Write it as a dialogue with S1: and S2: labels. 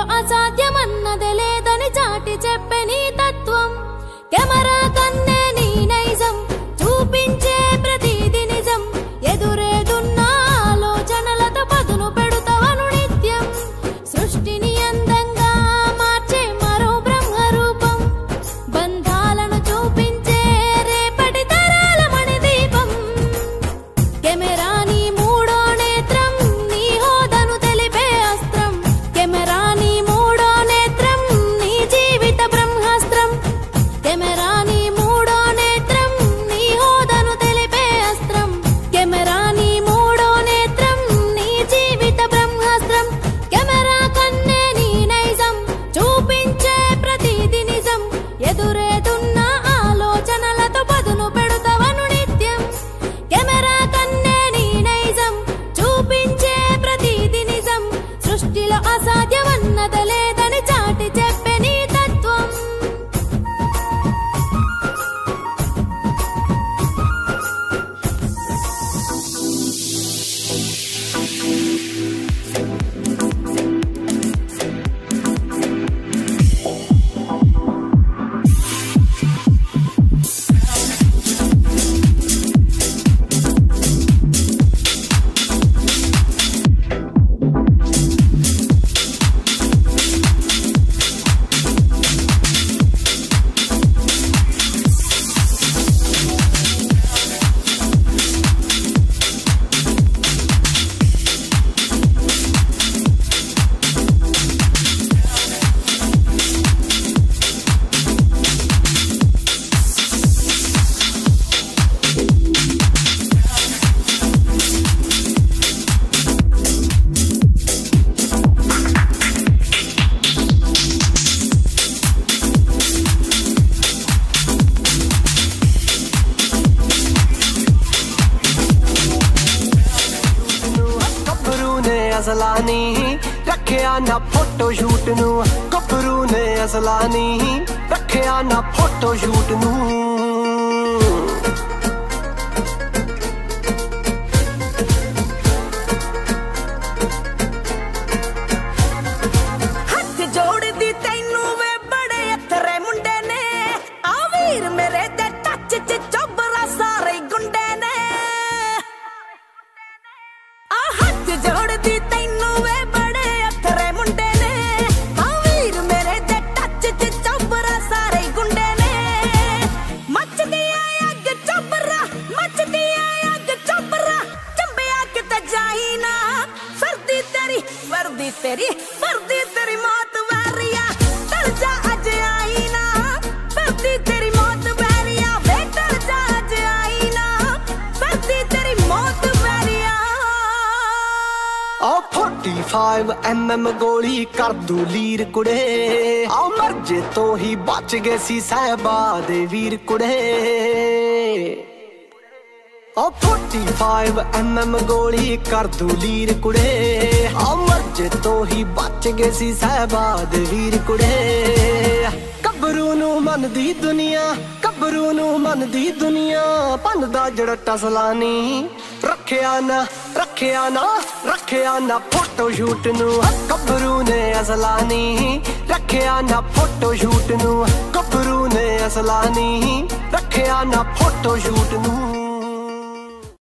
S1: సృష్టిలో అసాధ్యమన్నదే లేదని చాటి చెప్పే నీ తత్వం కెమెరా కన్నే నీ నైజం చూపించే ప్రతిది నిజం ఎదురేదున్న ఆలోచనలతో పదును పెడుతవను నిత్యం సృష్టిని అందంగా మార్చే మరో బ్రహ్మరూపం బంధాలను చూపించే రేపటి తరాల మణిదీపం కెమెరా నీ మూడో నేత్రం నీ హోదను తెలిపే అస్త్రం కెమెరా నీ మూడో నేత్రం నీ జీవిత బ్రహ్మాస్త్రం కెమెరా నీ మూడో నేత్రం నీ హోదను తెలిపే అస్త్రం కెమెరా నీ మూడో నేత్రం నీ జీవిత బ్రహ్మాస్త్రం కెమెరా కన్నే నీ నైజం చూపించే ప్రతిది నిజం ఎదురేదున్న ఆలోచనలతో పదును పెడుతవను నిత్యం కెమెరా కన్నే నీ నైజం చూపించే ప్రతిది నిజం సృష్టిలో అసాధ్యమన్నదే లేదని చాటి చెప్పే నీ తత్వం
S2: असला नहीं रखिया ना फोटो शूट नू गभरू ने असला नहीं रखिया ना फोटो शूट नू
S3: हथ जोड़ दी तैनू वे बड़े अथरे मुंडे ने आ वीर मेरे ते टच च चोबरा सारे गुंडे ने आ हथ जोड़ दी तैनू वे बड़े अथरे मुंडे ने आ वीर मेरे ते टच च चोबरा सारे गुंडे ने मचदी अग चोबरा मचदी अग चोबरा चंबिया किते जाई ना वर्दी तेरी मौत वारिया डर जा अज आई ना वर्दी तेरी मौत वारिया वे डर जा अज आई ना वर्दी तेरी मौत वारिया
S2: आ 45 mm गोली कर दू लीर कुड़े आ मरजे तो ही बच गए सी साहबा दे वीर कुड़े आ 45 mm गोली कर दू लीर कुड़े आ मरजे तो ही बच गए सी साहबा दे वीर कुड़े कबरू नू मनदी दुनिया कबरू नू मनदी दुनिया भनदा जड़ा टसला नहीं रखिया ना फोटो शूट नू गभरू ने असला नहीं रखिया ना फोटो शूट नू गभरू ने असला नहीं रखिया ना फोटो शूट नू